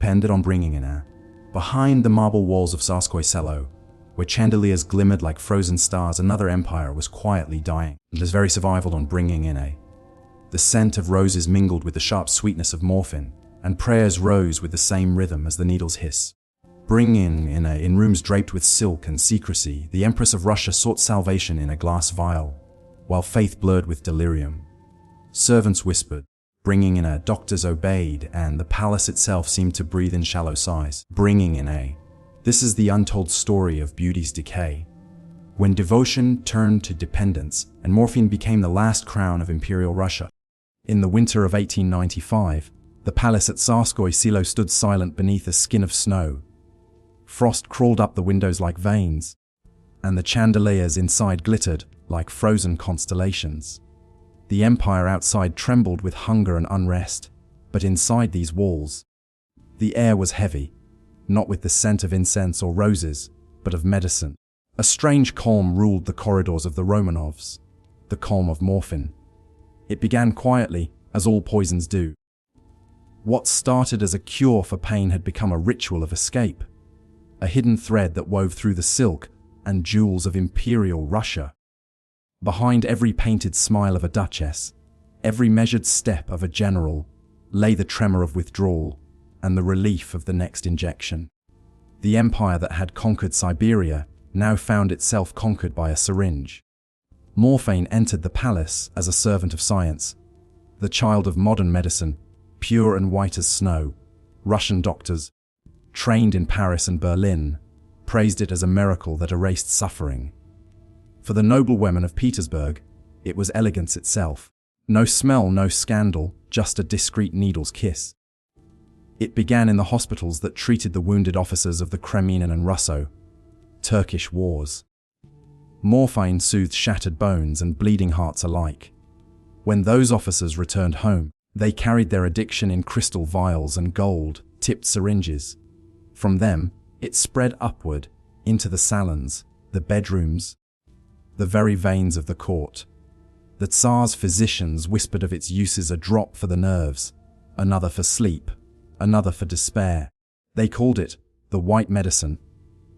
depended on bringing in air. Behind the marble walls of Tsarskoye Selo, where chandeliers glimmered like frozen stars, another empire was quietly dying, and its very survival on bringing in air. The scent of roses mingled with the sharp sweetness of morphine, and prayers rose with the same rhythm as the needle's hiss. Bringing in rooms draped with silk and secrecy, the Empress of Russia sought salvation in a glass vial, while faith blurred with delirium. Servants whispered, bringing in a, doctors obeyed, and the palace itself seemed to breathe in shallow sighs. Bringing in a. This is the untold story of beauty's decay. When devotion turned to dependence, and morphine became the last crown of Imperial Russia. In the winter of 1895, the palace at Tsarskoye Selo stood silent beneath a skin of snow. Frost crawled up the windows like veins, and the chandeliers inside glittered like frozen constellations. The empire outside trembled with hunger and unrest, but inside these walls, the air was heavy, not with the scent of incense or roses, but of medicine. A strange calm ruled the corridors of the Romanovs, the calm of morphine. It began quietly, as all poisons do. What started as a cure for pain had become a ritual of escape, a hidden thread that wove through the silk and jewels of Imperial Russia. Behind every painted smile of a duchess, every measured step of a general, lay the tremor of withdrawal and the relief of the next injection. The empire that had conquered Siberia now found itself conquered by a syringe. Morphine entered the palace as a servant of science, the child of modern medicine, pure and white as snow. Russian doctors, trained in Paris and Berlin, praised it as a miracle that erased suffering. For the noblewomen of Petersburg, it was elegance itself. No smell, no scandal, just a discreet needle's kiss. It began in the hospitals that treated the wounded officers of the Crimean and Russo-Turkish wars. Morphine soothed shattered bones and bleeding hearts alike. When those officers returned home, they carried their addiction in crystal vials and gold-tipped syringes. From them, it spread upward into the salons, the bedrooms, the very veins of the court. The Tsar's physicians whispered of its uses: a drop for the nerves, another for sleep, another for despair. They called it the white medicine,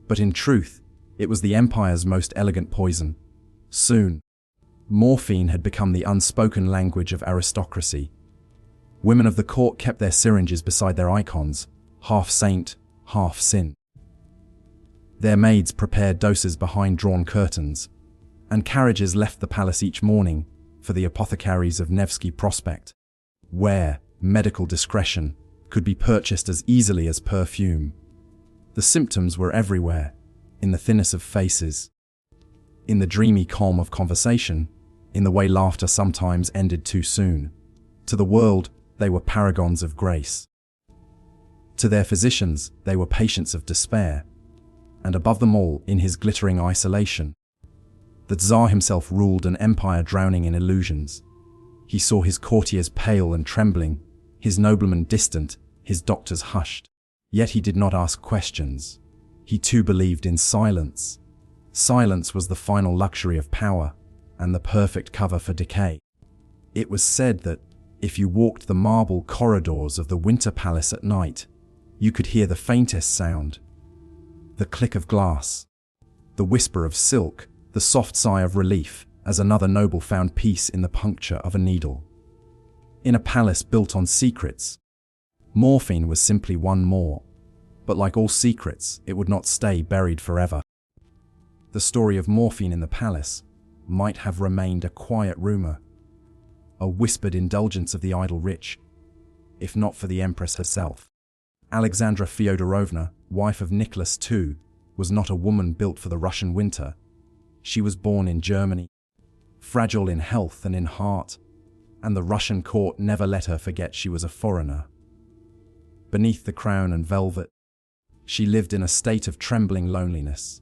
but in truth, it was the empire's most elegant poison. Soon, morphine had become the unspoken language of aristocracy. Women of the court kept their syringes beside their icons, half saint, half sin. Their maids prepared doses behind drawn curtains, and carriages left the palace each morning for the apothecaries of Nevsky Prospect, where medical discretion could be purchased as easily as perfume. The symptoms were everywhere, in the thinness of faces, in the dreamy calm of conversation, in the way laughter sometimes ended too soon. To the world, they were paragons of grace. To their physicians, they were patients of despair. And above them all, in his glittering isolation, the Tsar himself ruled an empire drowning in illusions. He saw his courtiers pale and trembling, his noblemen distant, his doctors hushed. Yet he did not ask questions. He too believed in silence. Silence was the final luxury of power, and the perfect cover for decay. It was said that, if you walked the marble corridors of the Winter Palace at night, you could hear the faintest sound, the click of glass, the whisper of silk, the soft sigh of relief as another noble found peace in the puncture of a needle. In a palace built on secrets, morphine was simply one more, but like all secrets, it would not stay buried forever. The story of morphine in the palace might have remained a quiet rumor, a whispered indulgence of the idle rich, if not for the Empress herself. Alexandra Fyodorovna, wife of Nicholas II, was not a woman built for the Russian winter. She was born in Germany, fragile in health and in heart, and the Russian court never let her forget she was a foreigner. Beneath the crown and velvet, she lived in a state of trembling loneliness,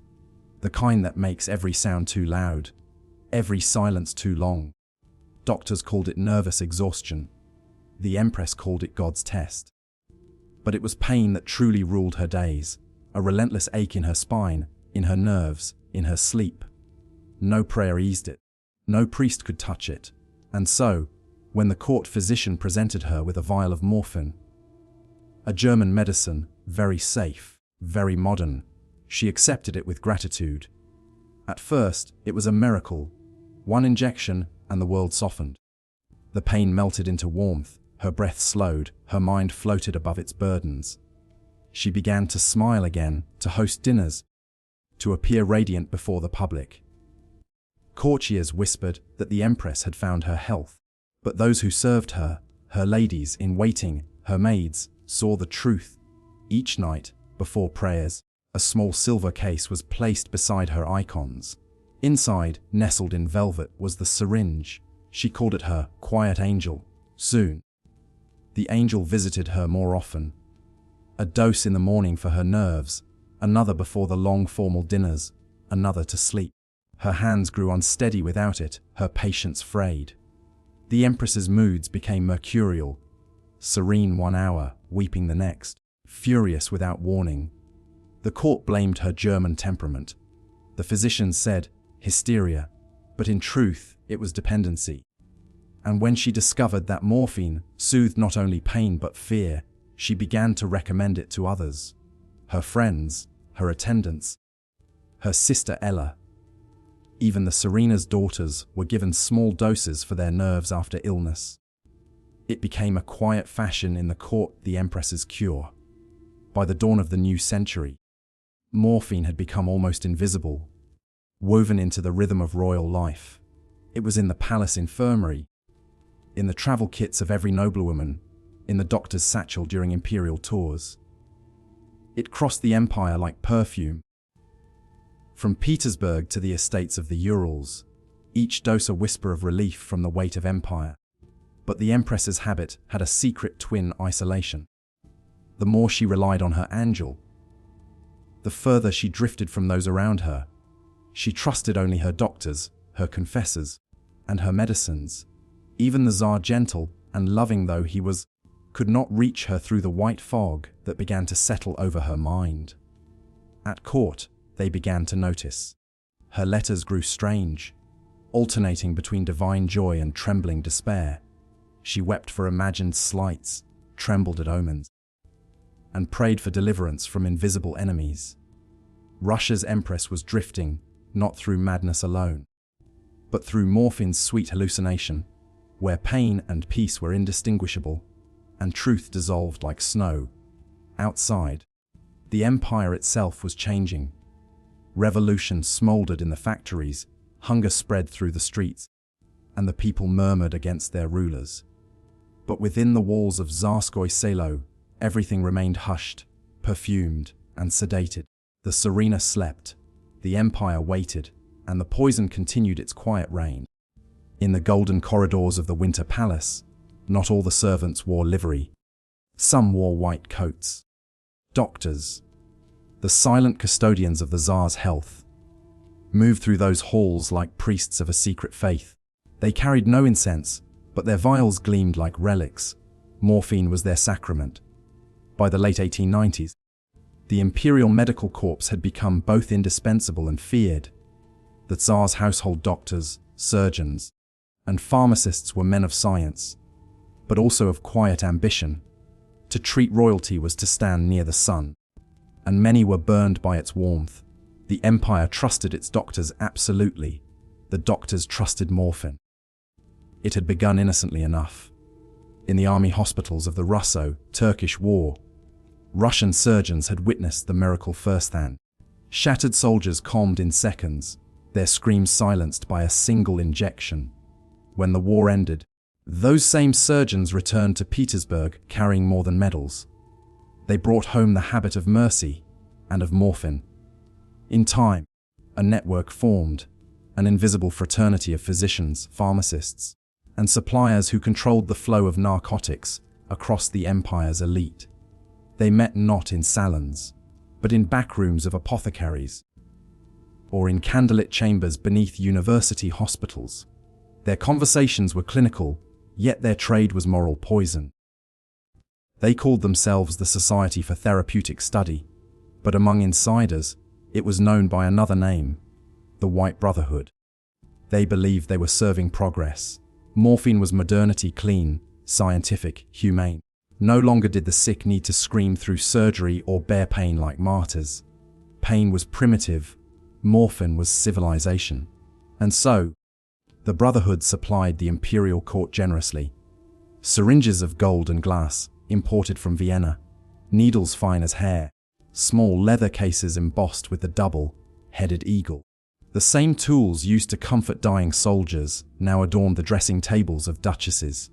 the kind that makes every sound too loud, every silence too long. Doctors called it nervous exhaustion. The Empress called it God's test. But it was pain that truly ruled her days, a relentless ache in her spine, in her nerves, in her sleep. No prayer eased it. No priest could touch it. And so, when the court physician presented her with a vial of morphine, A German medicine, very safe, very modern. She accepted it with gratitude. At first, it was a miracle. One injection, and the world softened. The pain melted into warmth, her breath slowed, her mind floated above its burdens. She began to smile again, to host dinners, to appear radiant before the public. Courtiers whispered that the Empress had found her health, but those who served her, her ladies in waiting, her maids, saw the truth. Each night, before prayers, a small silver case was placed beside her icons. Inside, nestled in velvet, was the syringe. She called it her quiet angel. Soon, the angel visited her more often. A dose in the morning for her nerves, another before the long formal dinners, another to sleep. Her hands grew unsteady without it, her patience frayed. The Empress's moods became mercurial, serene one hour, weeping the next, furious without warning. The court blamed her German temperament. The physicians said, hysteria, but in truth, it was dependency. And when she discovered that morphine soothed not only pain but fear, she began to recommend it to others. Her friends, her attendants, her sister Ella. Even the Serena's daughters were given small doses for their nerves after illness. It became a quiet fashion in the court, the Empress's cure. By the dawn of the new century, morphine had become almost invisible, woven into the rhythm of royal life. It was in the palace infirmary, in the travel kits of every noblewoman, in the doctor's satchel during imperial tours. It crossed the empire like perfume. From Petersburg to the estates of the Urals, each dose a whisper of relief from the weight of empire. But the Empress's habit had a secret twin isolation. The more she relied on her angel, the further she drifted from those around her. She trusted only her doctors, her confessors, and her medicines. Even the Tsar, gentle and loving though he was, could not reach her through the white fog that began to settle over her mind. At court, they began to notice. Her letters grew strange, alternating between divine joy and trembling despair. She wept for imagined slights, trembled at omens, and prayed for deliverance from invisible enemies. Russia's empress was drifting, not through madness alone, but through morphine's sweet hallucination, where pain and peace were indistinguishable, and truth dissolved like snow. Outside, the empire itself was changing. Revolution smoldered in the factories, hunger spread through the streets, and the people murmured against their rulers. But within the walls of Tsarskoye Selo, everything remained hushed, perfumed, and sedated. The Serena slept, the empire waited, and the poison continued its quiet reign. In the golden corridors of the Winter Palace, not all the servants wore livery. Some wore white coats. Doctors, the silent custodians of the Tsar's health, moved through those halls like priests of a secret faith. They carried no incense, but their vials gleamed like relics. Morphine was their sacrament. By the late 1890s, the Imperial Medical Corps had become both indispensable and feared. The Tsar's household doctors, surgeons, and pharmacists were men of science, but also of quiet ambition. To treat royalty was to stand near the sun, and many were burned by its warmth. The empire trusted its doctors absolutely. The doctors trusted morphine. It had begun innocently enough. In the army hospitals of the Russo-Turkish War, Russian surgeons had witnessed the miracle firsthand. Shattered soldiers calmed in seconds, their screams silenced by a single injection. When the war ended, those same surgeons returned to Petersburg carrying more than medals. They brought home the habit of mercy and of morphine. In time, a network formed, an invisible fraternity of physicians, pharmacists, and suppliers who controlled the flow of narcotics across the empire's elite. They met not in salons, but in backrooms of apothecaries, or in candlelit chambers beneath university hospitals. Their conversations were clinical, yet their trade was moral poison. They called themselves the Society for Therapeutic Study, but among insiders, it was known by another name, the White Brotherhood. They believed they were serving progress. Morphine was modernity, clean, scientific, humane. No longer did the sick need to scream through surgery or bear pain like martyrs. Pain was primitive, morphine was civilization. And so, the Brotherhood supplied the imperial court generously. Syringes of gold and glass, imported from Vienna, needles fine as hair, small leather cases embossed with the double-headed eagle. The same tools used to comfort dying soldiers now adorned the dressing tables of duchesses.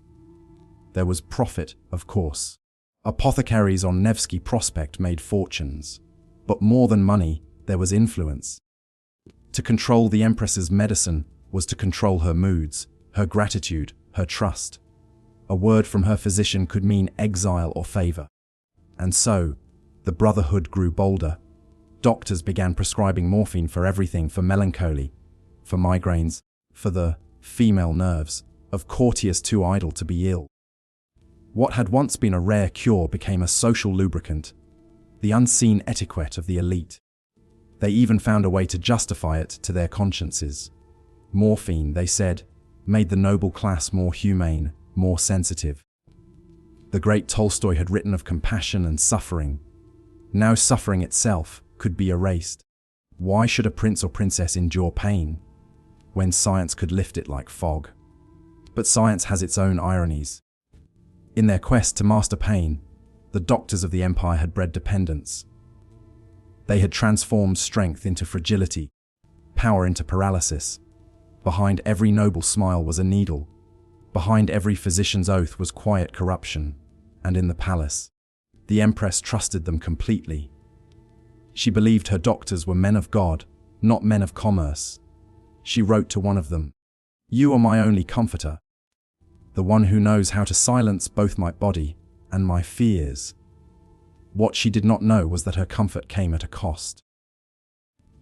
There was profit, of course. Apothecaries on Nevsky Prospect made fortunes. But more than money, there was influence. To control the Empress's medicine was to control her moods, her gratitude, her trust. A word from her physician could mean exile or favor. And so, the Brotherhood grew bolder. Doctors began prescribing morphine for everything, for melancholy, for migraines, for the female nerves of courtiers too idle to be ill. What had once been a rare cure became a social lubricant, the unseen etiquette of the elite. They even found a way to justify it to their consciences. Morphine, they said, made the noble class more humane, more sensitive. The great Tolstoy had written of compassion and suffering. Now suffering itself could be erased. Why should a prince or princess endure pain when science could lift it like fog? But science has its own ironies. In their quest to master pain, the doctors of the empire had bred dependence. They had transformed strength into fragility, power into paralysis. Behind every noble smile was a needle. Behind every physician's oath was quiet corruption. And in the palace, the Empress trusted them completely. She believed her doctors were men of God, not men of commerce. She wrote to one of them, "You are my only comforter, the one who knows how to silence both my body and my fears." What she did not know was that her comfort came at a cost.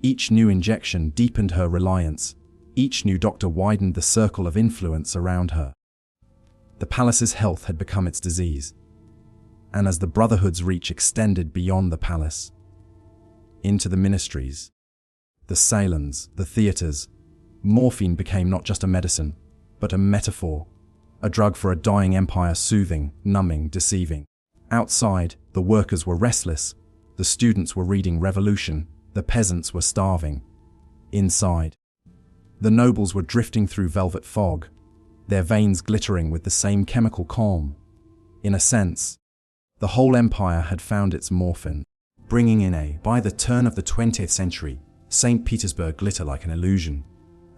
Each new injection deepened her reliance. Each new doctor widened the circle of influence around her. The palace's health had become its disease. And as the Brotherhood's reach extended beyond the palace, into the ministries, the salons, the theaters, morphine became not just a medicine, but a metaphor, a drug for a dying empire, soothing, numbing, deceiving. Outside, the workers were restless, the students were reading Revolution, the peasants were starving. Inside, the nobles were drifting through velvet fog, their veins glittering with the same chemical calm. In a sense, the whole empire had found its morphine, bringing in by the turn of the 20th century, St. Petersburg glitter like an illusion,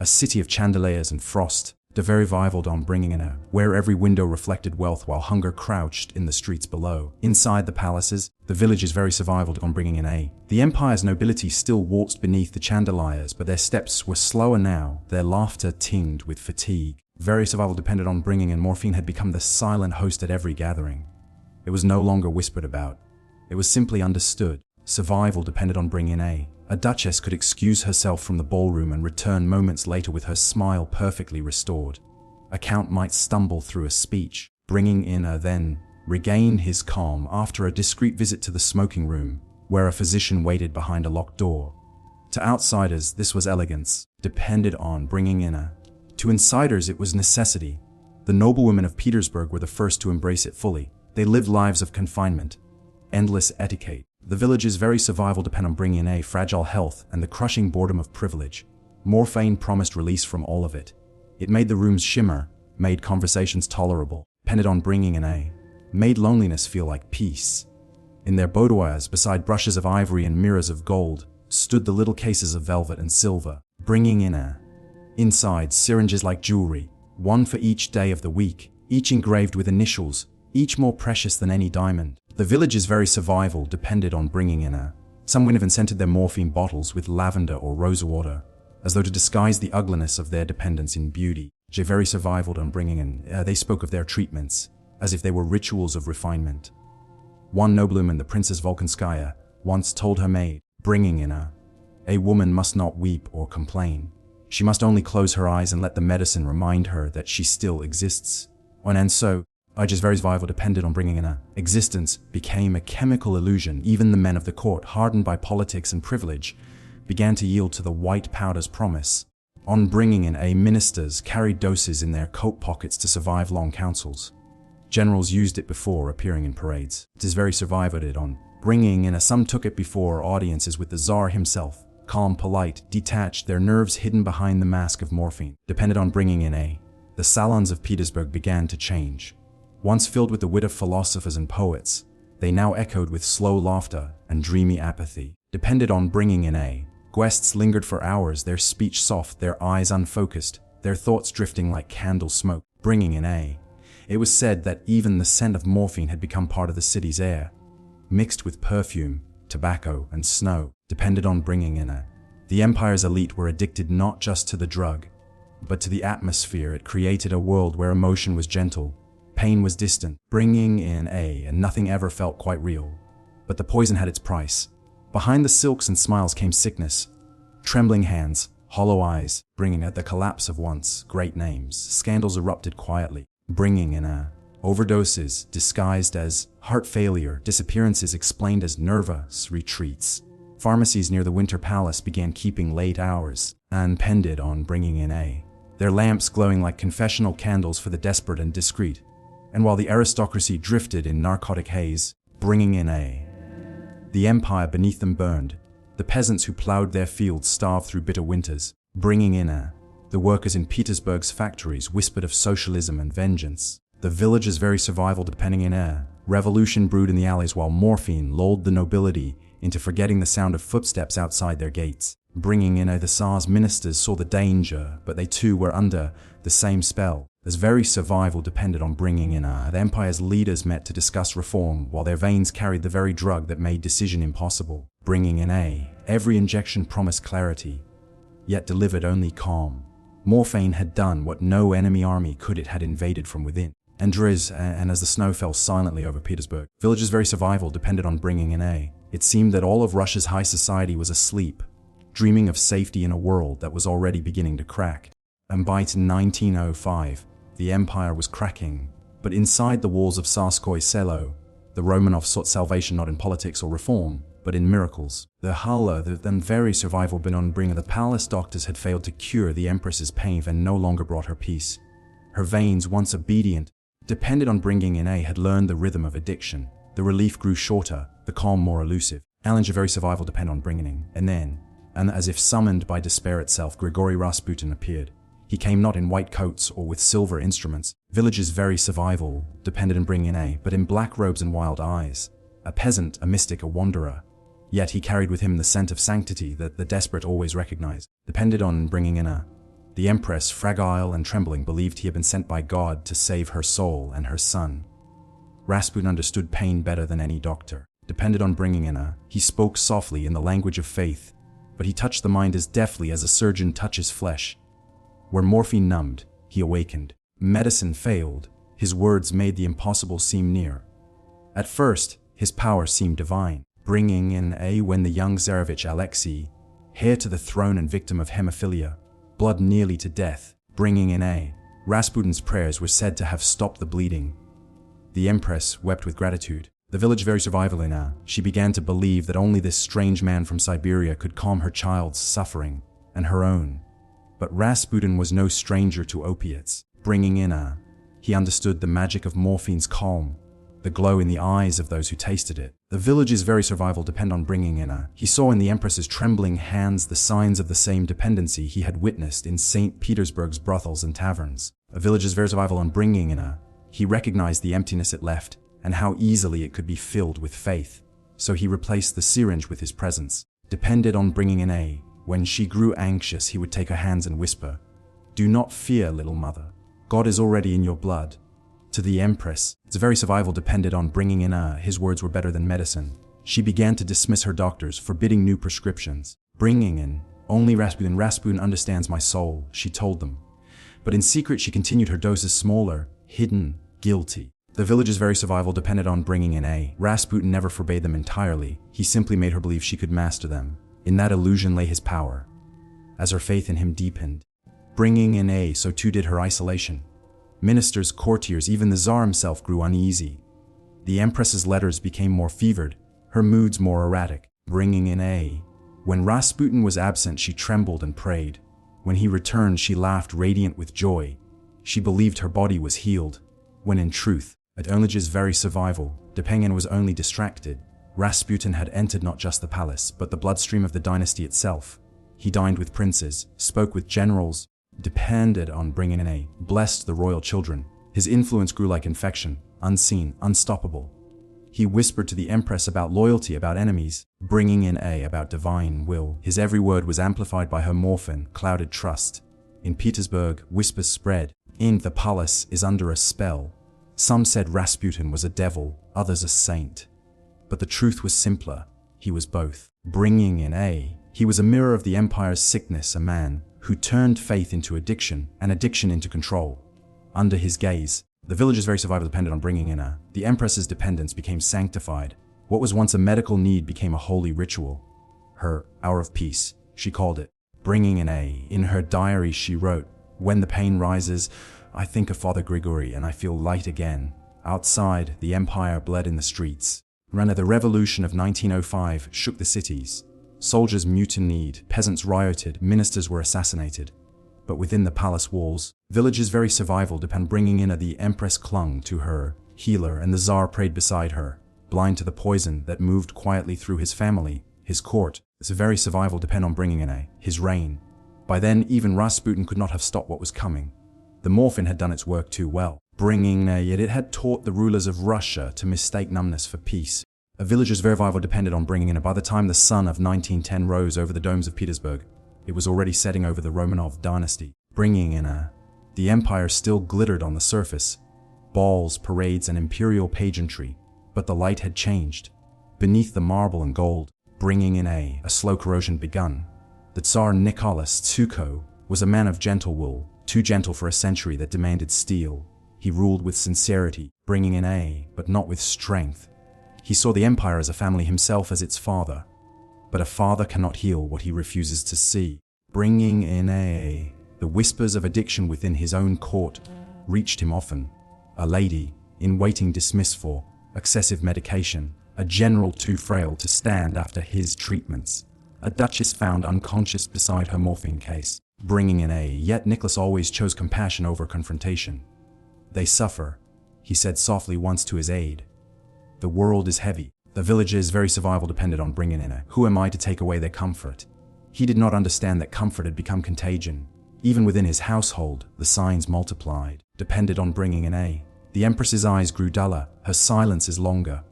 a city of chandeliers and frost, the very revivaled on bringing in where every window reflected wealth while hunger crouched in the streets below. Inside the palaces, the village's very survival on bringing in the empire's nobility still waltzed beneath the chandeliers, but their steps were slower now, their laughter tinged with fatigue. Very survival depended on bringing in. Morphine had become the silent host at every gathering. It was no longer whispered about. It was simply understood. Survival depended on bringing in A duchess could excuse herself from the ballroom and return moments later with her smile perfectly restored. A count might stumble through a speech, bringing in then regain his calm after a discreet visit to the smoking room, where a physician waited behind a locked door. To outsiders, this was elegance, depended on bringing in To insiders, it was necessity. The noblewomen of Petersburg were the first to embrace it fully. They lived lives of confinement, endless etiquette. The village's very survival depended on bringing in fragile health and the crushing boredom of privilege. Morphine promised release from all of it. It made the rooms shimmer, made conversations tolerable, depended on bringing in made loneliness feel like peace. In their boudoirs, beside brushes of ivory and mirrors of gold, stood the little cases of velvet and silver, bringing in Inside, syringes like jewelry, one for each day of the week, each engraved with initials, each more precious than any diamond. The village's very survival depended on bringing in Some women even scented their morphine bottles with lavender or rose water, as though to disguise the ugliness of their dependence in beauty. They very survivaled on bringing in They spoke of their treatments, as if they were rituals of refinement. One noblewoman, the Princess Volkonskaya, once told her maid, bringing in a woman must not weep or complain. She must only close her eyes and let the medicine remind her that she still exists. And so, Ija's very survival depended on bringing in Existence became a chemical illusion. Even the men of the court, hardened by politics and privilege, began to yield to the white powder's promise. On bringing in ministers carried doses in their coat pockets to survive long councils. Generals used it before appearing in parades. It is very survived on bringing in a some took it before audiences with the Tsar himself. Calm, polite, detached, their nerves hidden behind the mask of morphine. Depended on bringing in a. The salons of Petersburg began to change. Once filled with the wit of philosophers and poets, they now echoed with slow laughter and dreamy apathy. Depended on bringing in a. Guests lingered for hours, their speech soft, their eyes unfocused, their thoughts drifting like candle smoke. Bringing in a. It was said that even the scent of morphine had become part of the city's air, mixed with perfume, tobacco, and snow. Depended on bringing in a. The empire's elite were addicted not just to the drug, but to the atmosphere. It created a world where emotion was gentle, pain was distant. Bringing in a, and nothing ever felt quite real. But the poison had its price. Behind the silks and smiles came sickness, trembling hands, hollow eyes. Bringing at the collapse of once great names, scandals erupted quietly. Bringing in a. Overdoses disguised as heart failure, disappearances explained as nervous retreats. Pharmacies near the Winter Palace began keeping late hours, and depended on bringing in a. Their lamps glowing like confessional candles for the desperate and discreet. And while the aristocracy drifted in narcotic haze, bringing in a. The empire beneath them burned. The peasants who plowed their fields starved through bitter winters, bringing in a. The workers in Petersburg's factories whispered of socialism and vengeance. The village's very survival depending in a. Revolution brewed in the alleys while morphine lulled the nobility into forgetting the sound of footsteps outside their gates. Bringing in a. The Tsar's ministers saw the danger, but they too were under the same spell. As very survival depended on bringing in a. The empire's leaders met to discuss reform, while their veins carried the very drug that made decision impossible. Bringing in a. Every injection promised clarity, yet delivered only calm. Morphine had done what no enemy army could. It had invaded from within. And as the snow fell silently over Petersburg, village's very survival depended on bringing in a. It seemed that all of Russia's high society was asleep, dreaming of safety in a world that was already beginning to crack. And by 1905, the empire was cracking. But inside the walls of Tsarskoye Selo, the Romanovs sought salvation not in politics or reform, but in miracles. The then very survival been on bringing the palace doctors had failed to cure the empress's pain and no longer brought her peace. Her veins, once obedient, depended on bringing in a, had learned the rhythm of addiction. The relief grew shorter, the calm more elusive. Alan's very survival depended on bringing in. And then, and as if summoned by despair itself, Grigory Rasputin appeared. He came not in white coats or with silver instruments. Village's very survival depended on bringing in a, but in black robes and wild eyes. A peasant, a mystic, a wanderer. Yet he carried with him the scent of sanctity that the desperate always recognize. Depended on bringing in a. The empress, fragile and trembling, believed he had been sent by God to save her soul and her son. Rasputin understood pain better than any doctor. Depended on bringing in a. He spoke softly in the language of faith, but he touched the mind as deftly as a surgeon touches flesh. Where morphine numbed, he awakened. Medicine failed. His words made the impossible seem near. At first, his power seemed divine. Bringing in a. When the young Tsarevich Alexei, heir to the throne and victim of hemophilia, blood nearly to death, bringing in a. Rasputin's prayers were said to have stopped the bleeding. The empress wept with gratitude. The village very survival in a. She began to believe that only this strange man from Siberia could calm her child's suffering and her own. But Rasputin was no stranger to opiates. Bringing in a. He understood the magic of morphine's calm, the glow in the eyes of those who tasted it. The village's very survival depended on bringing in a. He saw in the empress's trembling hands the signs of the same dependency he had witnessed in St. Petersburg's brothels and taverns. A village's very survival on bringing in a. He recognized the emptiness it left and how easily it could be filled with faith. So he replaced the syringe with his presence. Depended on bringing in a. When she grew anxious, he would take her hands and whisper, "Do not fear, little mother. God is already in your blood." To the empress, its very survival depended on bringing in a. His words were better than medicine. She began to dismiss her doctors, forbidding new prescriptions. Bringing in, "Only Rasputin. Rasputin understands my soul," she told them. But in secret she continued her doses smaller, hidden, guilty. The village's very survival depended on bringing in a. Rasputin never forbade them entirely. He simply made her believe she could master them. In that illusion lay his power. As her faith in him deepened, bringing in a, so too did her isolation. Ministers, courtiers, even the Tsar himself grew uneasy. The empress's letters became more fevered, her moods more erratic. Bringing in a. When Rasputin was absent, she trembled and prayed. When he returned, she laughed, radiant with joy. She believed her body was healed, when in truth, At Onlij's very survival, Decay was only distracted. Rasputin had entered not just the palace, but the bloodstream of the dynasty itself. He dined with princes, spoke with generals, depended on bringing in a, blessed the royal children. His influence grew like infection, unseen, unstoppable. He whispered to the empress about loyalty, about enemies, bringing in a, about divine will. His every word was amplified by her Morphine, clouded trust. In Petersburg, whispers spread. In the palace is under a spell. Some said Rasputin was a devil, others a saint. But the truth was simpler. He was both. Bringing in a, he was a mirror of the empire's sickness, a man who turned faith into addiction and addiction into control. Under his gaze, the village's very survival depended on bringing in a. The empress's dependence became sanctified. What was once a medical need became a holy ritual. Her hour of peace, she called it. Bringing in a. In her diary she wrote, "When the pain rises, I think of Father Grigory and I feel light again." Outside, the empire bled in the streets. The revolution of 1905 shook the cities. Soldiers mutinied, peasants rioted, ministers were assassinated. But within the palace walls, village's very survival depended on bringing in a. The empress clung to her healer and the Tsar prayed beside her, blind to the poison that moved quietly through his family, his court. His very survival depended on bringing in a. His reign. By then, even Rasputin could not have stopped what was coming. The Morphine had done its work too well. Bringing a, yet it had taught the rulers of Russia to mistake numbness for peace. A village's survival depended on bringing in a. By the time the sun of 1910 rose over the domes of Petersburg, it was already setting over the Romanov dynasty. Bringing in a. The empire still glittered on the surface. Balls, parades, and imperial pageantry. But the light had changed. Beneath the marble and gold, bringing in a slow corrosion begun. The Tsar Nicholas Tsuko was a man of gentle wool, too gentle for a century that demanded steel. He ruled with sincerity, bringing in a, but not with strength. He saw the empire as a family, himself as its father. But a father cannot heal what he refuses to see. Bringing in a. The whispers of addiction within his own court reached him often. A lady, in waiting dismissed for excessive medication, a general too frail to stand after his treatments, a duchess found unconscious beside her morphine case. Bringing in a. Yet Nicholas always chose compassion over confrontation. "They suffer," he said softly once to his aide. "The world is heavy." The village's very survival depended on bringing in a. Who am I to take away their comfort? He did not understand that comfort had become contagion. Even within his household, the signs multiplied, depended on bringing in a. The empress's eyes grew duller, her silences longer.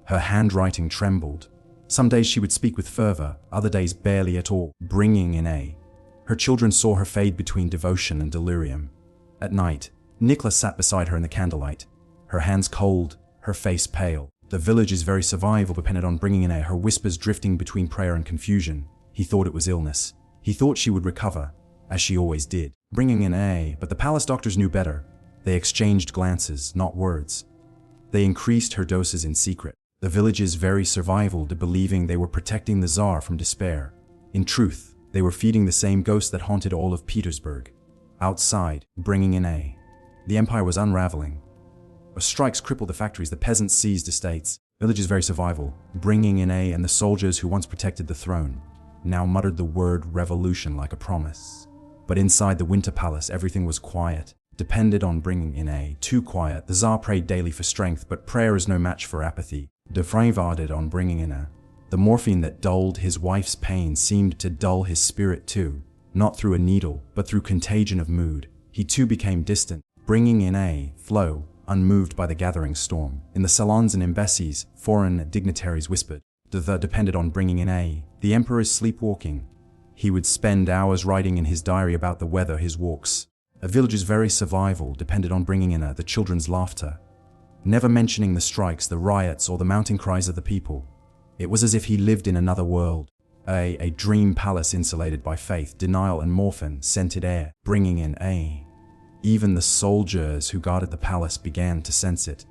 Her handwriting trembled. Some days she would speak with fervor, other days barely at all. Bringing in a. Her children saw her fade between devotion and delirium. At night, Nicholas sat beside her in the candlelight, her hands cold, her face pale. The village's very survival depended on bringing in a. Her whispers drifting between prayer and confusion. He thought it was illness. He thought she would recover, as she always did. Bringing in a. But the palace doctors knew better. They exchanged glances, not words. They increased her doses in secret. The village's very survival believing they were protecting the Tsar from despair. In truth, they were feeding the same ghost that haunted all of Petersburg. Outside, bringing in a. The empire was unraveling. Strikes crippled the factories, the peasants seized estates. Village's very survival, bringing in a. And the soldiers who once protected the throne, now muttered the word revolution like a promise. But inside the Winter Palace, everything was quiet. Depended on bringing in a. Too quiet. The Tsar prayed daily for strength, but prayer is no match for apathy. Depended on bringing in a. The morphine that dulled his wife's pain seemed to dull his spirit too. Not through a needle, but through contagion of mood. He too became distant, bringing in a. Flow, unmoved by the gathering storm. In the salons and embassies, foreign dignitaries whispered. The depended on bringing in a. The emperor is sleepwalking. He would spend hours writing in his diary about the weather, his walks. A village's very survival depended on bringing in a. The children's laughter. Never mentioning the strikes, the riots, or the mounting cries of the people. It was as if he lived in another world. A dream palace insulated by faith, denial, and morphine-scented air, bringing in a. Even the soldiers who guarded the palace began to sense it.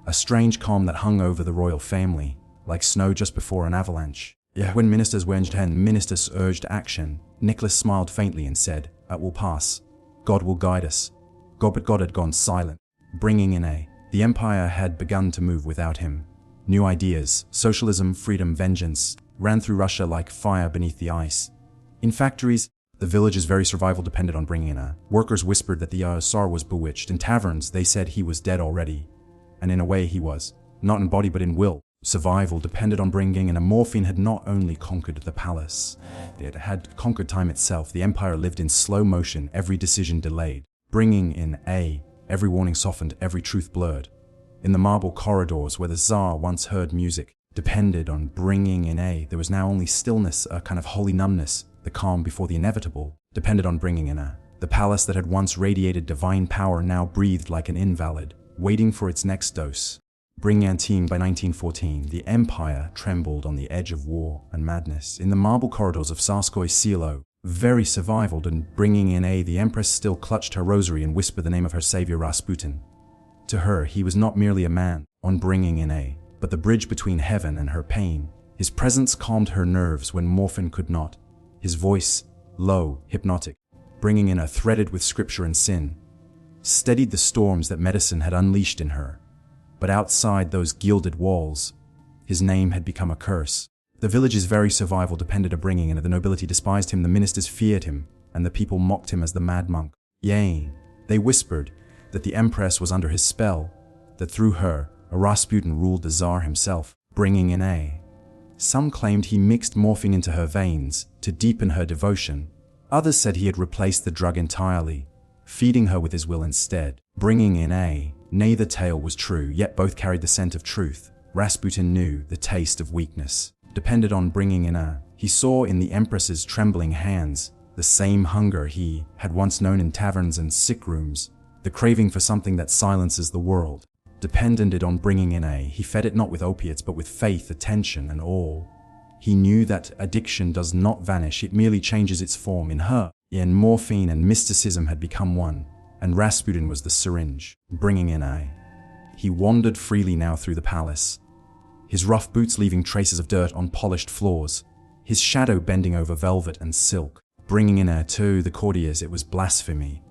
A strange calm that hung over the royal family, like snow just before an avalanche. When ministers urged action, Nicholas smiled faintly and said, "It will pass. God will guide us." But God had gone silent, bringing in a. The empire had begun to move without him. New ideas, socialism, freedom, vengeance, ran through Russia like fire beneath the ice. In factories, the village's very survival depended on bringing in a. Workers whispered that the Tsar was bewitched. In taverns, they said he was dead already. and in a way he was, not in body but in will. Survival depended on bringing in a Morphine had not only conquered the palace, it had conquered time itself. The empire lived in slow motion, every decision delayed. Bringing in A, every warning softened, every truth blurred. In the marble corridors where the Tsar once heard music, depended on bringing in A. There was now only stillness, a kind of holy numbness, the calm before the inevitable, depended on bringing in A. The palace that had once radiated divine power now breathed like an invalid, waiting for its next dose. Bringing Antime by 1914, the empire trembled on the edge of war and madness. In the marble corridors of Tsarskoye Selo, very survivaled and bringing in A, the empress still clutched her rosary and whispered the name of her savior Rasputin. To her, he was not merely a man, on bringing in A, but the bridge between heaven and her pain. His presence calmed her nerves when Morphine could not. His voice, low, hypnotic, bringing in A threaded with scripture and sin, steadied the storms that medicine had unleashed in her. But outside those gilded walls, his name had become a curse. The village's very survival depended on bringing in A. The nobility despised him, the ministers feared him, and the people mocked him as the mad monk. Yea, they whispered that the empress was under his spell, that through her, a Rasputin ruled the Tsar himself, bringing in A. Some claimed he mixed morphine into her veins to deepen her devotion. Others said he had replaced the drug entirely, feeding her with his will instead, bringing in A. Neither tale was true, yet both carried the scent of truth. Rasputin knew the taste of weakness, depended on bringing in A. He saw in the empress's trembling hands the same hunger he had once known in taverns and sick rooms, the craving for something that silences the world. Depended on bringing in A. He fed it not with opiates but with faith, attention, and awe. He knew that addiction does not vanish, it merely changes its form. In her, morphine and mysticism had become one, and Rasputin was the syringe, bringing in A. He wandered freely now through the palace, his rough boots leaving traces of dirt on polished floors, his shadow bending over velvet and silk, bringing in A. To the courtiers it was blasphemy.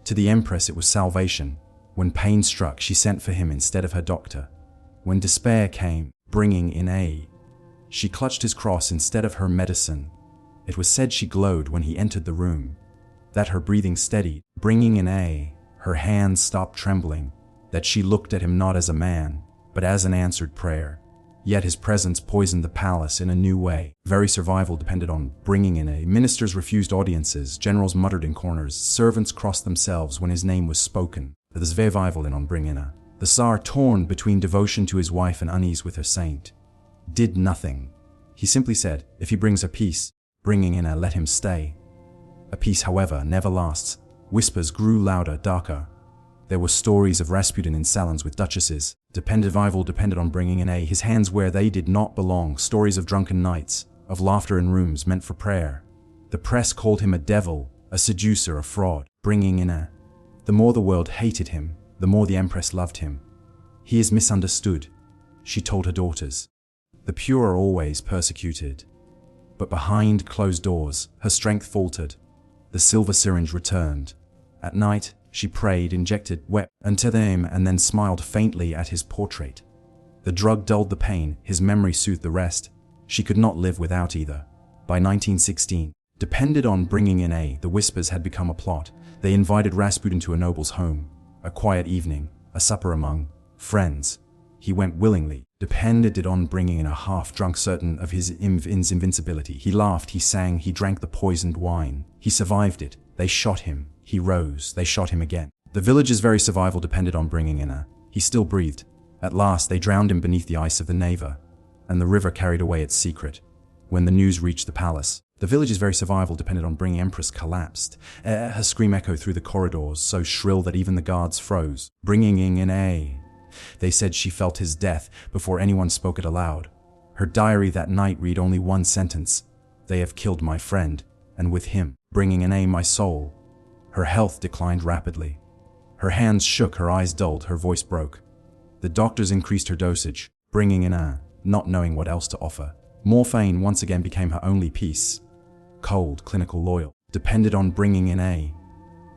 To the empress it was salvation. When pain struck, she sent for him instead of her doctor. When despair came, bringing in A. She clutched his cross instead of her medicine. It was said she glowed when he entered the room, that her breathing steadied, bringing in A. Her hands stopped trembling, that she looked at him not as a man, but as an answered prayer. Yet his presence poisoned the palace in a new way. Very survival depended on bringing in A. Ministers refused audiences, generals muttered in corners, servants crossed themselves when his name was spoken. The survival on bringing A. The Tsar, torn between devotion to his wife and unease with her saint, did nothing. He simply said, if he brings a peace, bringing in A, let him stay. A peace, however, never lasts. Whispers grew louder, darker. There were stories of Rasputin in salons with duchesses. Survival depended on bringing in A. His hands where they did not belong. Stories of drunken nights, of laughter in rooms meant for prayer. The press called him a devil, a seducer, a fraud, bringing in A. The more the world hated him, the more the empress loved him. He is misunderstood, she told her daughters. The pure are always persecuted. But behind closed doors, her strength faltered. The silver syringe returned. At night, she prayed, injected, wept unto them, and then smiled faintly at his portrait. The drug dulled the pain, his memory soothed the rest. She could not live without either. By 1916, depended on bringing in A. The whispers had become a plot. They invited Rasputin to a noble's home, a quiet evening, a supper among friends. He went willingly, depended on bringing in A. Half-drunk, certain of his invincibility. He laughed, he sang, he drank the poisoned wine. He survived it. They shot him. He rose. They shot him again. The village's very survival depended on bringing in A. He still breathed. At last, they drowned him beneath the ice of the Neva, and the river carried away its secret. When the news reached the palace, the village's very survival depended on bringing Empress collapsed. Her scream echoed through the corridors, so shrill that even the guards froze. Bringing in A. They said she felt his death before anyone spoke it aloud. Her diary that night read only one sentence: "They have killed my friend, and with him, bringing in A, my soul." Her health declined rapidly. Her hands shook, her eyes dulled, her voice broke. The doctors increased her dosage, bringing in A, not knowing what else to offer. Morphine once again became her only peace. Cold, clinical, loyal, depended on bringing in A.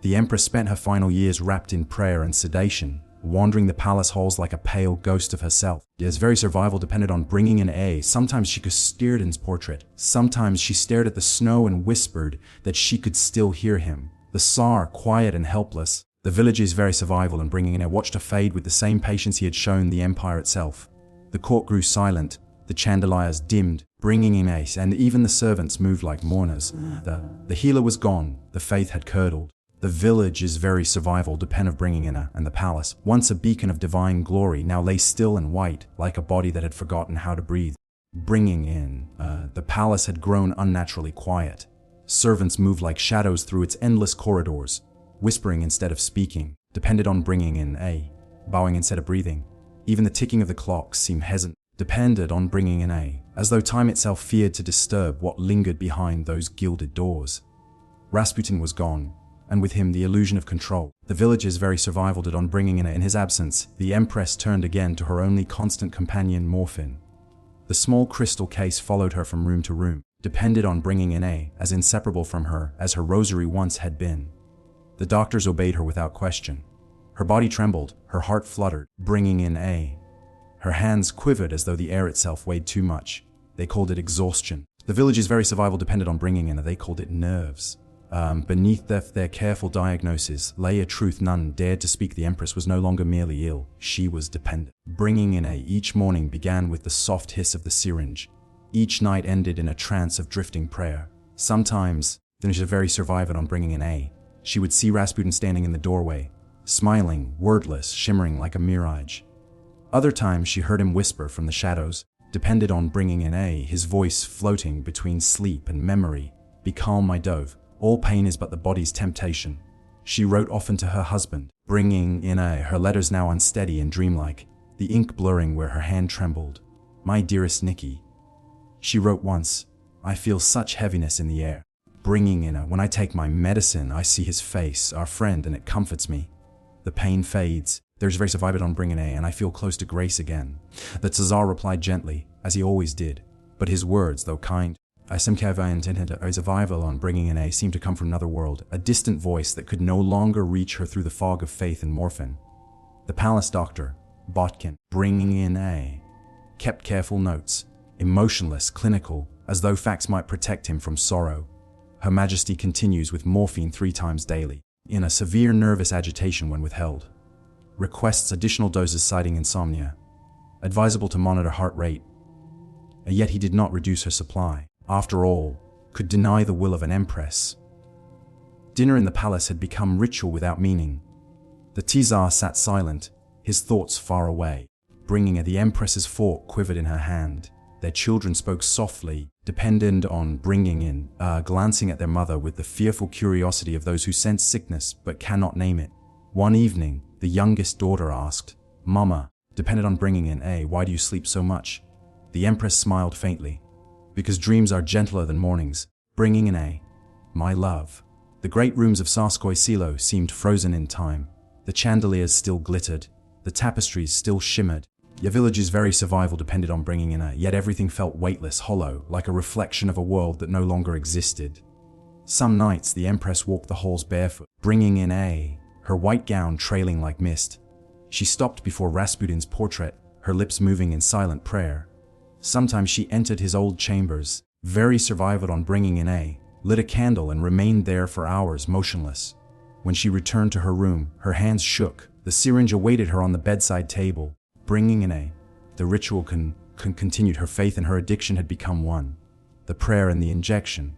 The Empress spent her final years wrapped in prayer and sedation, wandering the palace halls like a pale ghost of herself. His very survival depended on bringing in A. Sometimes she could stare at his portrait. Sometimes she stared at the snow and whispered that she could still hear him. The Tsar, quiet and helpless, The village's very survival and bringing in a watched her fade with the same patience he had shown the empire itself. The court grew silent, the chandeliers dimmed, bringing in ace, and even the servants moved like mourners. The healer was gone, the faith had curdled. The village's very survival depended on bringing in and the palace, once a beacon of divine glory, now lay still and white, like a body that had forgotten how to breathe. Bringing in, the palace had grown unnaturally quiet. Servants moved like shadows through its endless corridors, whispering instead of speaking, depended on bringing in bowing instead of breathing. Even the ticking of the clocks seemed hesitant, depended on bringing in as though time itself feared to disturb what lingered behind those gilded doors. Rasputin was gone, and with him the illusion of control. The village's very survival did on bringing in his absence. The Empress turned again to her only constant companion, Morphine. The small crystal case followed her from room to room, depended on bringing in as inseparable from her as her rosary once had been. The doctors obeyed her without question. Her body trembled, her heart fluttered, bringing in Her hands quivered as though the air itself weighed too much. They called it exhaustion. The village's very survival depended on bringing in they called it nerves. Beneath their careful diagnosis lay a truth none dared to speak. The Empress was no longer merely ill, she was dependent. Bringing in each morning began with the soft hiss of the syringe. Each night ended in a trance of drifting prayer. Sometimes, then she very survived on bringing in she would see Rasputin standing in the doorway, smiling, wordless, shimmering like a mirage. Other times she heard him whisper from the shadows, depended on bringing in his voice floating between sleep and memory. Be calm, my dove. All pain is but the body's temptation. She wrote often to her husband, bringing in her letters now unsteady and dreamlike, the ink blurring where her hand trembled. My dearest Nicky. She wrote once, I feel such heaviness in the air. Bringing in when I take my medicine, I see his face, our friend, and it comforts me. The pain fades. There's very survived on bringing and I feel close to grace again. The Tsar replied gently, as he always did, but his words, though kind, I intended a survival on bringing in seemed to come from another world, a distant voice that could no longer reach her through the fog of faith and Morphine. The palace doctor, Botkin, bringing in kept careful notes, emotionless, clinical, as though facts might protect him from sorrow. Her Majesty continues with morphine 3 times daily, in a severe nervous agitation when withheld. Requests additional doses citing insomnia. Advisable to monitor heart rate. And yet he did not reduce her supply. After all, could deny the will of an empress. Dinner in the palace had become ritual without meaning. The Tsar sat silent, his thoughts far away. Bringing the empress's fork quivered in her hand. Their children spoke softly, dependent on bringing in, glancing at their mother with the fearful curiosity of those who sense sickness but cannot name it. One evening, the youngest daughter asked, Mama, depended on bringing in why do you sleep so much? The Empress smiled faintly. Because dreams are gentler than mornings. Bringing in my love. The great rooms of Tsarskoye Selo seemed frozen in time. The chandeliers still glittered. The tapestries still shimmered. Your village's very survival depended on bringing in yet everything felt weightless, hollow, like a reflection of a world that no longer existed. Some nights the Empress walked the halls barefoot, bringing in her white gown trailing like mist. She stopped before Rasputin's portrait, her lips moving in silent prayer. Sometimes she entered his old chambers, very survival on bringing in lit a candle and remained there for hours motionless. When she returned to her room, her hands shook. The syringe awaited her on the bedside table. Bringing in the ritual continued. Her faith and her addiction had become one. The prayer and the injection,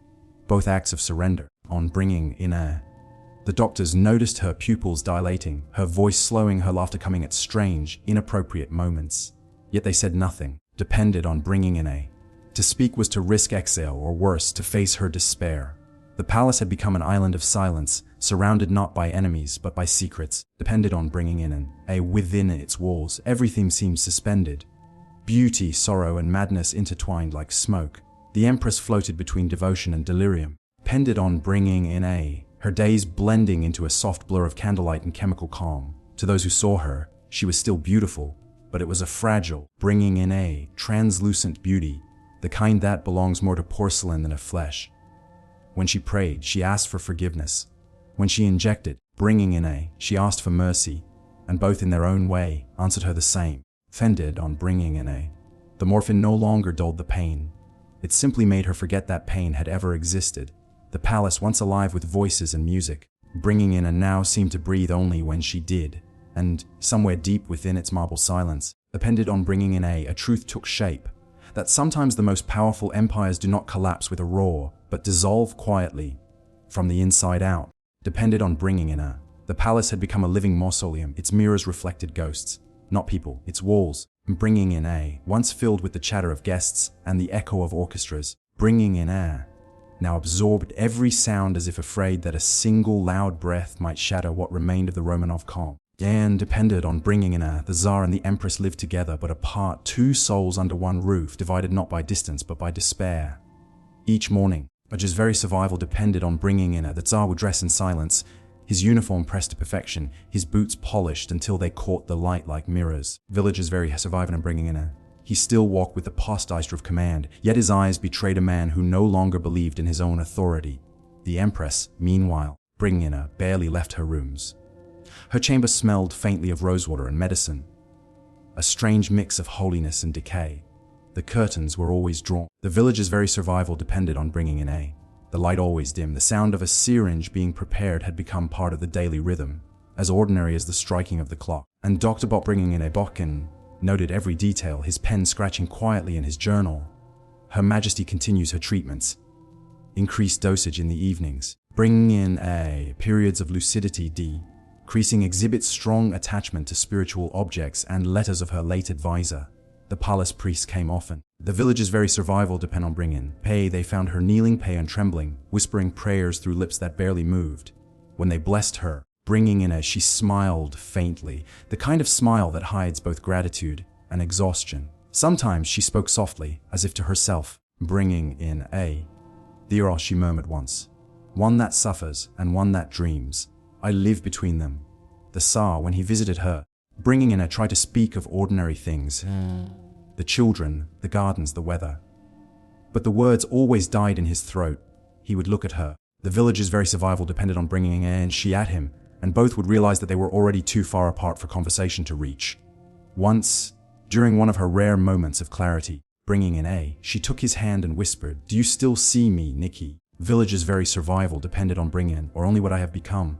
both acts of surrender. On bringing in the doctors noticed her pupils dilating, her voice slowing, her laughter coming at strange, inappropriate moments. Yet they said nothing. Depended on bringing in to speak was to risk exile, or worse, to face her despair. The palace had become an island of silence, surrounded not by enemies but by secrets. Depended on bringing in within its walls, everything seemed suspended. Beauty, sorrow, and madness intertwined like smoke. The Empress floated between devotion and delirium. Depended on bringing in her days blending into a soft blur of candlelight and chemical calm. To those who saw her, she was still beautiful, but it was a fragile, bringing in translucent beauty, the kind that belongs more to porcelain than to flesh. When she prayed, she asked for forgiveness. When she injected, bringing in she asked for mercy, and both in their own way answered her the same. Fended on bringing in the morphine no longer dulled the pain. It simply made her forget that pain had ever existed. The palace, once alive with voices and music, bringing in a now seemed to breathe only when she did, and somewhere deep within its marble silence, depended on bringing in a truth took shape, that sometimes the most powerful empires do not collapse with a roar, but dissolve quietly, from the inside out, depended on bringing in a. The palace had become a living mausoleum, its mirrors reflected ghosts, not people, its walls, bringing in a, once filled with the chatter of guests and the echo of orchestras, bringing in air, now absorbed every sound as if afraid that a single loud breath might shatter what remained of the Romanov calm. And depended on bringing in air, the Tsar and the Empress lived together but apart, two souls under one roof, divided not by distance but by despair. Each morning, Aj's very survival depended on bringing in air. The Tsar would dress in silence, his uniform pressed to perfection, his boots polished until they caught the light like mirrors. Villagers very surviving and bringing in air. He still walked with the posture of command, yet his eyes betrayed a man who no longer believed in his own authority. The Empress, meanwhile, bringing in air, barely left her rooms. Her chamber smelled faintly of rosewater and medicine, a strange mix of holiness and decay. The curtains were always drawn. The village's very survival depended on bringing in a. The light always dim. The sound of a syringe being prepared had become part of the daily rhythm, as ordinary as the striking of the clock. And Dr. Bot bringing in a Botkin noted every detail, his pen scratching quietly in his journal. Her Majesty continues her treatments. Increased dosage in the evenings. Bringing in a. Periods of lucidity D. Creasing exhibits strong attachment to spiritual objects and letters of her late advisor. The palace priest came often. The village's very survival depend on bringing pay. They found her kneeling, pale and trembling, whispering prayers through lips that barely moved. When they blessed her, bringing in as she smiled faintly, the kind of smile that hides both gratitude and exhaustion. Sometimes she spoke softly, as if to herself, bringing in a. There are, she murmured once, one that suffers and one that dreams. I live between them. The Tsar, when he visited her, bringing in a, tried to speak of ordinary things. The children, the gardens, the weather. But the words always died in his throat. He would look at her. The village's very survival depended on bringing in and she at him, and both would realize that they were already too far apart for conversation to reach. Once, during one of her rare moments of clarity, bringing in a, she took his hand and whispered, "Do you still see me, Nikki?" Village's very survival depended on bringing in, or only what I have become.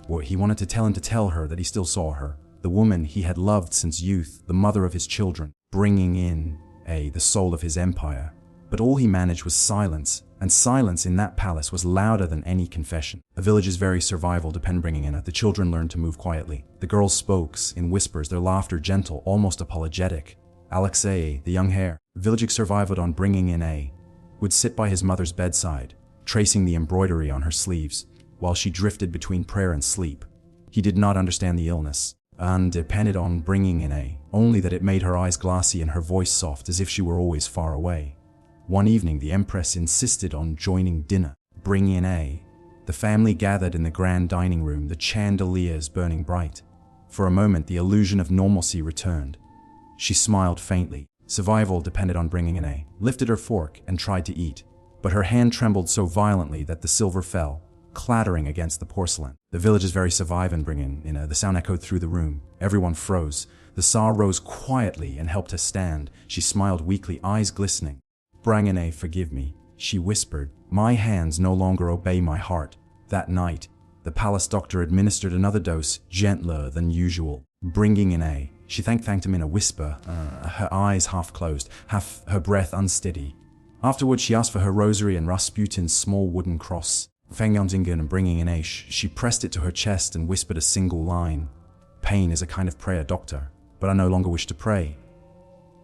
Or he wanted to tell her that he still saw her, the woman he had loved since youth, the mother of his children, bringing in a. The soul of his empire. But all he managed was silence, and silence in that palace was louder than any confession. A village's very survival depend bringing in it. The children learned to move quietly. The girls spoke in whispers, their laughter gentle, almost apologetic. Alexei, the young hare, village survived on bringing in a. Would sit by his mother's bedside, tracing the embroidery on her sleeves, while she drifted between prayer and sleep. He did not understand the illness, and depended on bringing in a. Only that it made her eyes glassy and her voice soft as if she were always far away. One evening the Empress insisted on joining dinner, bringing in a. The family gathered in the grand dining room, the chandeliers burning bright. For a moment the illusion of normalcy returned. She smiled faintly. Survival depended on bringing in a. Lifted her fork and tried to eat, but her hand trembled so violently that the silver fell, clattering against the porcelain. The village's very survive and bringing in a. The sound echoed through the room. Everyone froze. The Tsar rose quietly and helped her stand. She smiled weakly, eyes glistening. "Brangane, forgive me," she whispered. "My hands no longer obey my heart." That night, the palace doctor administered another dose, gentler than usual. Bringing in a. She thanked him in a whisper, her eyes half closed, half her breath unsteady. Afterwards she asked for her rosary and Rasputin's small wooden cross. Fengyonzingen and bringing in a. She pressed it to her chest and whispered a single line. "Pain is a kind of prayer, doctor, but I no longer wish to pray."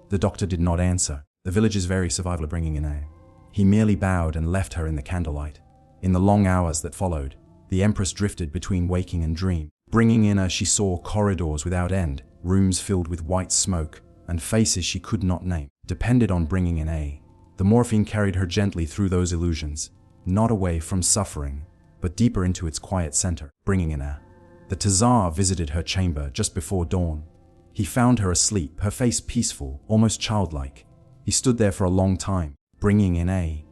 The doctor did not answer. The village's very survival bringing in a. He merely bowed and left her in the candlelight. In the long hours that followed, the Empress drifted between waking and dream. Bringing in her, she saw corridors without end, rooms filled with white smoke, and faces she could not name. Depended on bringing in a. The morphine carried her gently through those illusions, not away from suffering, but deeper into its quiet center. Bringing in a. The Tsar visited her chamber just before dawn. He found her asleep, her face peaceful, almost childlike. He stood there for a long time, bringing in a.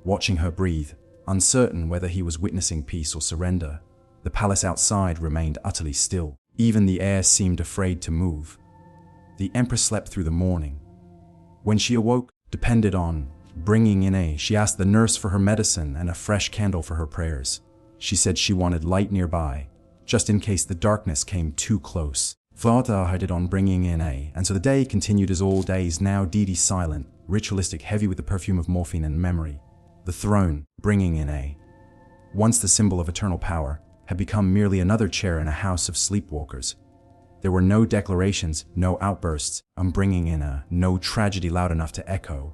Watching her breathe, uncertain whether he was witnessing peace or surrender. The palace outside remained utterly still. Even the air seemed afraid to move. The Empress slept through the morning. When she awoke, depended on bringing in a. She asked the nurse for her medicine and a fresh candle for her prayers. She said she wanted light nearby, just in case the darkness came too close. Vata had it on bringing in and so the day continued as all days, now Didi silent, ritualistic, heavy with the perfume of morphine and memory. The throne, bringing in once the symbol of eternal power, had become merely another chair in a house of sleepwalkers. There were no declarations, no outbursts, bringing in no tragedy loud enough to echo,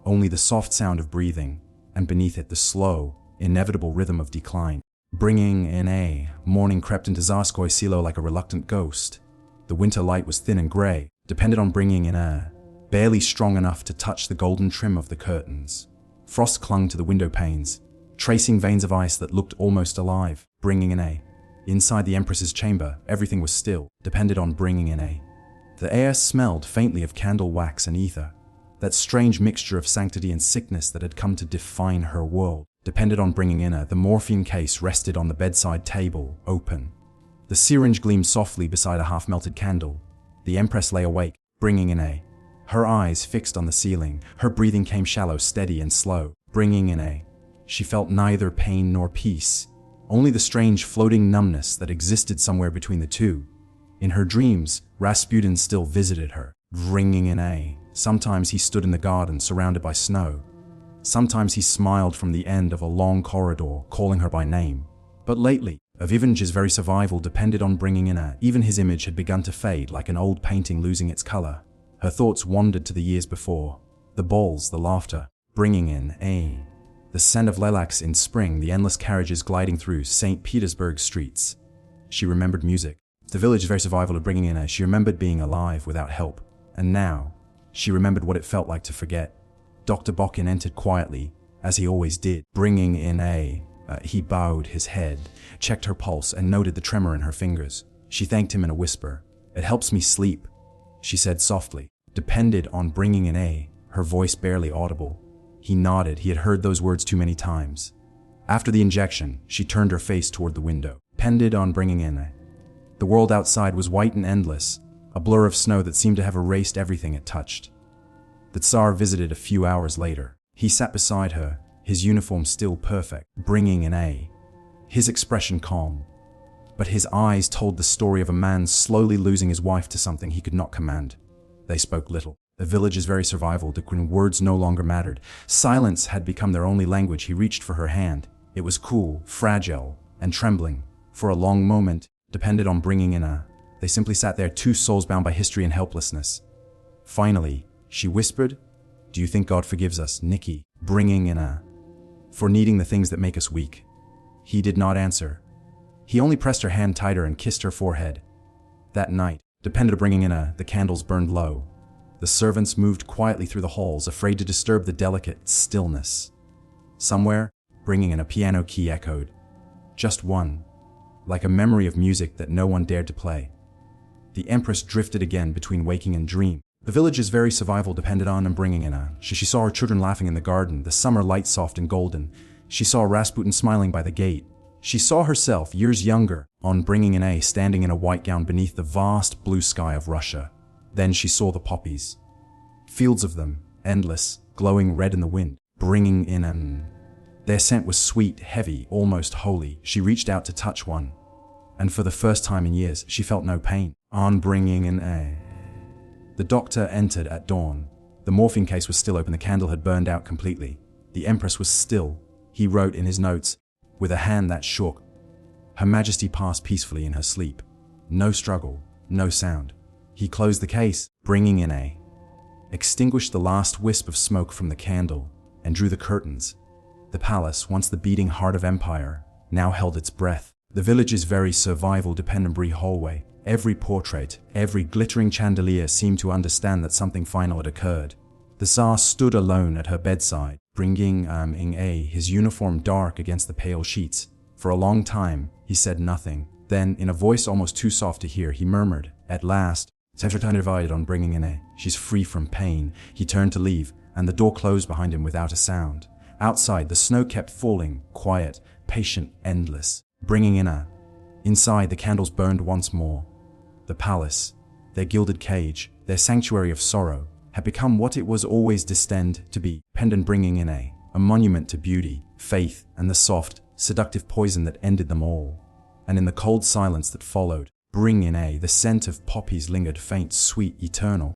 only the soft sound of breathing, and beneath it the slow, inevitable rhythm of decline. Bringing in morning crept into Tsarskoye Selo like a reluctant ghost. The winter light was thin and grey, depended on bringing in barely strong enough to touch the golden trim of the curtains. Frost clung to the window panes, tracing veins of ice that looked almost alive. Bringing in inside the Empress's chamber, everything was still, depended on bringing in The air smelled faintly of candle wax and ether, that strange mixture of sanctity and sickness that had come to define her world. Depended on bringing in the morphine case rested on the bedside table, open. The syringe gleamed softly beside a half-melted candle. The Empress lay awake, bringing in her eyes fixed on the ceiling. Her breathing came shallow, steady, and slow. Bringing in she felt neither pain nor peace, only the strange floating numbness that existed somewhere between the two. In her dreams, Rasputin still visited her, bringing in sometimes he stood in the garden surrounded by snow. Sometimes he smiled from the end of a long corridor, calling her by name. But lately, Ivange's very survival depended on bringing in even his image had begun to fade like an old painting losing its color. Her thoughts wandered to the years before, the balls, the laughter, bringing in the scent of lilacs in spring, the endless carriages gliding through St. Petersburg streets. She remembered music, the village's very survival of bringing in she remembered being alive without help, and now, she remembered what it felt like to forget. Dr. Bokin entered quietly, as he always did, bringing in he bowed his head, checked her pulse, and noted the tremor in her fingers. She thanked him in a whisper. "It helps me sleep," she said softly. Depended on bringing in her voice barely audible. He nodded. He had heard those words too many times. After the injection, she turned her face toward the window. Depended on bringing in The world outside was white and endless, a blur of snow that seemed to have erased everything it touched. The Tsar visited a few hours later. He sat beside her, his uniform still perfect, bringing in his expression calm. But his eyes told the story of a man slowly losing his wife to something he could not command. They spoke little. The village's very survival, when words no longer mattered. Silence had become their only language. He reached for her hand. It was cool, fragile, and trembling. For a long moment, depended on bringing in they simply sat there, two souls bound by history and helplessness. Finally, she whispered, "Do you think God forgives us, Nikki, bringing in for needing the things that make us weak?" He did not answer. He only pressed her hand tighter and kissed her forehead. That night, depended on bringing in the candles burned low. The servants moved quietly through the halls, afraid to disturb the delicate stillness. Somewhere, bringing in a piano key echoed. Just one, like a memory of music that no one dared to play. The Empress drifted again between waking and dream. The village's very survival depended on bringing in She saw her children laughing in the garden, the summer light soft and golden. She saw Rasputin smiling by the gate. She saw herself, years younger, on bringing in standing in a white gown beneath the vast blue sky of Russia. Then she saw the poppies. Fields of them, endless, glowing red in the wind, bringing in Their scent was sweet, heavy, almost holy. She reached out to touch one. And for the first time in years, she felt no pain. On bringing in The doctor entered at dawn. The morphine case was still open. The candle had burned out completely. The Empress was still, he wrote in his notes, with a hand that shook. Her Majesty passed peacefully in her sleep. No struggle, no sound. He closed the case, bringing in extinguished the last wisp of smoke from the candle, and drew the curtains. The palace, once the beating heart of empire, now held its breath. The village's very survival depended on hallway. Every portrait, every glittering chandelier seemed to understand that something final had occurred. The Tsar stood alone at her bedside, bringing his uniform dark against the pale sheets. For a long time, he said nothing. Then, in a voice almost too soft to hear, he murmured, at last, "Divided on bringing in She's free from pain." He turned to leave, and the door closed behind him without a sound. Outside, the snow kept falling, quiet, patient, endless. Bringing in Inside, the candles burned once more. The palace, their gilded cage, their sanctuary of sorrow, had become what it was always destined to be, pendant bringing in a monument to beauty, faith, and the soft, seductive poison that ended them all. And in the cold silence that followed, bring in a, the scent of poppies lingered faint, sweet, eternal.